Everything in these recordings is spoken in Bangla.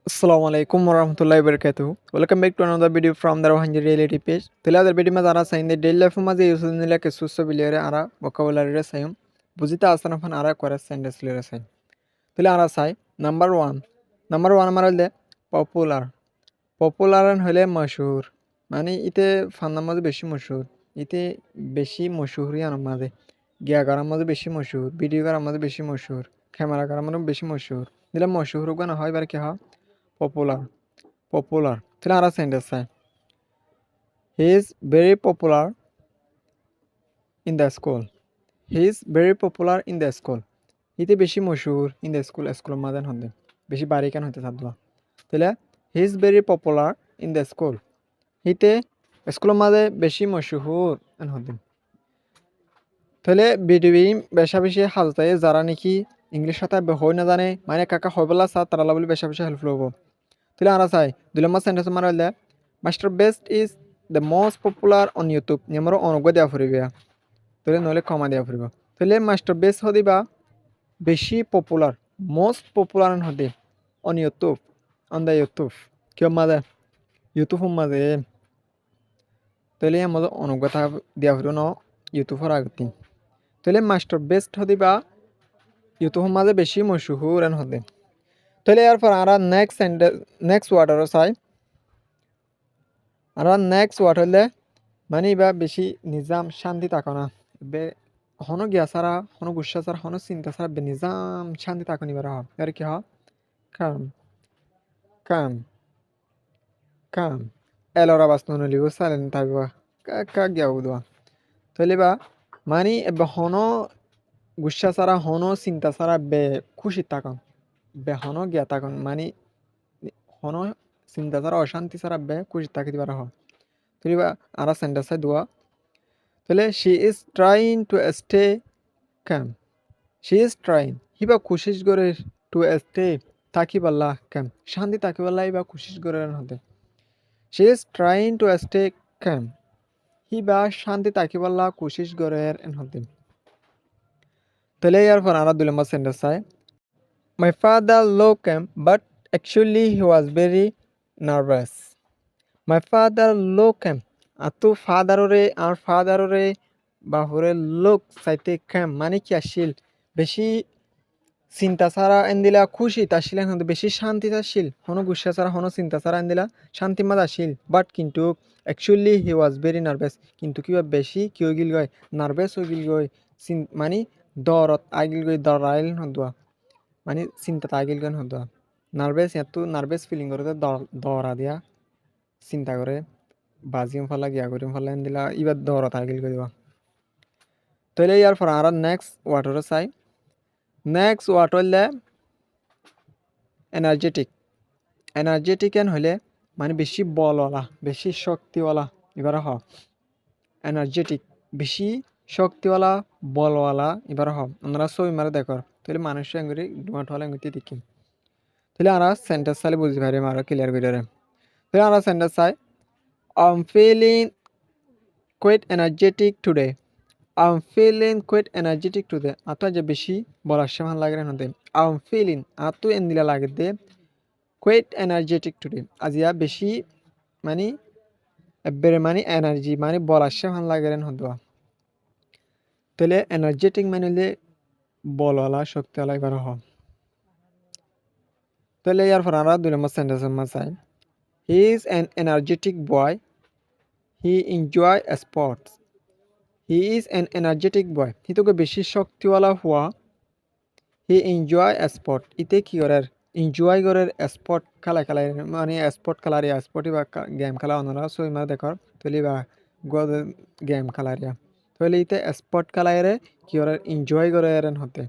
Assalamu alaikum warahmatullahi wabarakatuh. Welcome back to another video from the Rohingya Reality page. Tila der video में आरा साइन दे daily life में जे यूज़ निला के सुस्स बिलियरे आरा vocabulary रे साइम बुझिता आसना फन आरा कोरा sentence ले रे साइम. Tila आरा साइ number one हमारा ले popular হলে মশহুর মানে ইতে ফান্নার মধ্যে বেশি মশহুর ইতে বেশি মশহুরি আনার মাঝে গিয়া করার মধ্যে বেশি মশহুর ভিডিও করার মধ্যে বেশি মশহুর ক্যামেরা করার মধ্যে বেশি মশহুর দিলে মশহুর গান হয় এবার কি হয় popular তাহলে আর সেন্টেন্স আছে he is very popular in the school he is very popular in the school ইতে বেশি মশহুর in the school স্কুলের মধ্যে হতে বেশি বাড়ি কেন হতে থাকলো তাহলে he is very popular in the school হিতে স্কুলের মাঝে বেশি মশহুর হতেন তাহলে বিডিবি বেশা বেশি হাজতায় যারা নাকি ইংলিশ সাথে হই না জানে মানে কাকা হইবলা সা তারা বলে বেশা বেশি হেল্পফুল হবো তাহলে আর চাই 2 নম্বর সেন্টেন্স মারা হলে Mister Beast is the most popular on YouTube নিয়মর অনুজ্ঞ দেওয়া ফুরিবে তাহলে নহলে কমা দেওয়া ফুরিব তাহলে মাস্টার বেস্ট হদিবা বেশি পপুলার মোস্ট পপুলার হদে on YouTube on the YouTube কিয় মাঝে ইউটিউব মাঝে তাহলে আমাদের অনুজ্ঞতা দেওয়া ফুরিব ন ইউটিউবের আগতে তাহলে মাস্টার বেস্ট হদিবা ইউটিউবের মাঝে বেশি মশহুর হদে তাহলে এরপর আমরা নেক্সট ওয়ার্ডারও চাই আমরা নেক্সট ওয়ার্ড হলে মানে বা বেশি নিজাম শান্তি থাকো না হনো গিয়া ছাড়া হনো গুসা ছাড়া হনো চিন্তা ছাড়া নিজাম শান্তি থাকো নিবার হয় আর কি হয় কাম কাম কাম এলোরা বাস নলিব সাইলেন্ট থাকবা কাক গিয়া উদবা তাহলে বা মানে হনো গুসা ছাড়া হনো চিন্তা ছাড়া খুশি থাকুন হনো গিয়া থাকুন মানে হনো চিন্তা ছাড়া অশান্তি ছাড়া খুশি থাকি দিবার হয় তাহলে বা আর সেন্টেন্স দোয়া তাহলে she is trying to stay calm she is trying হিবা কোশিশ করে টু স্টে থাকিবাল্লা ক্যাম শান্তি থাকিবাল্লা হিবা কোশিশ করে হতে she is trying to stay calm হিবা শান্তি থাকিবাল্লা কোশিশ করে হতে তাহলে ইয়ার পর আমরা 2 নম্বর সেন্টেন্স চাই my father law came but actually he was very nervous my father law came আতো ফাদাররে বাহুরে লোক চাইতে ক্যাম মানে কি আসিল বেশি চিন্তা ছাড়া দিলা খুশি আসিল বেশি শান্তি আসিল হনো গুসা ছাড়া হনো চিন্তা ছাড়া দিলা শান্তি মাঝ আসিল বাট কিন্তু actually he was very nervous কিন্তু কিবা বেশি কি হয়ে গিল গয় নার্ভাস হয়ে গিল গয় মানে দরত আগিল গই দরাইল হদুয়া মানে চিন্তা আগিল গন হদুয়া নার্ভাস এত নার্ভাস ফিলিং করে দরা দিয়া চিন্তা করে বাজিম ফালা গিয়া করিম ফালা দিলা ইবার দরত আগিল করিবা তাহলে ইয়ার পর আর নেক্সট ওয়াটার চাই নেক্সট ওয়াটার হলে এনার্জেটিক হলে মানে বেশি বলওয়ালা বেশি শক্তিওয়ালা এবার হ এনার্জেটিক বেশি শক্তিওয়ালা বলওয়ালা এবার হ আমরা ছবি মারে দেখর তাহলে মানুষ এঙ্গুরি ডুমাট হলে এঙ্গুতি দেখিম তাহলে আমরা সেন্টেন্স চাইলে বুঝতে পারি আরো ক্লিয়ার করে তাহলে আমরা সেন্টেন্স চাই I'm feeling quite energetic today. I'm feeling quite energetic today. আতো যে বেশি বলার সময় লাগে না দে I'm feeling আতো এন্দিলা লাগে দে quite energetic today. আজিয়া বেশি মানে এবারে মানে এনার্জি মানে বলার সময় লাগে না হদোয়া তাহলে এনার্জেটিক মানে হলে বলওয়ালা শক্তিওয়ালা এবার হ তাহলে ইয়ার পর আমরা 2 নম্বর সেন্টেন্সের মাঝে He is an energetic boy. He enjoy sports. He is an energetic boy. হি তোকে বেশি শক্তিওয়ালা হওয়া হি এনজয় স্পট ইতে কি করার এনজয় করার স্পট খেলা মানে স্পট খেলারিয়া স্পটই বা গেম খেলা অন্যরা সই মার দেখর তৈলি বা গেম খেলারিয়া তৈলি ইতে স্পট খেলাইরে কি করার এনজয় করার হতে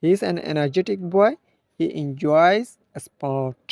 he is an energetic boy he enjoys spot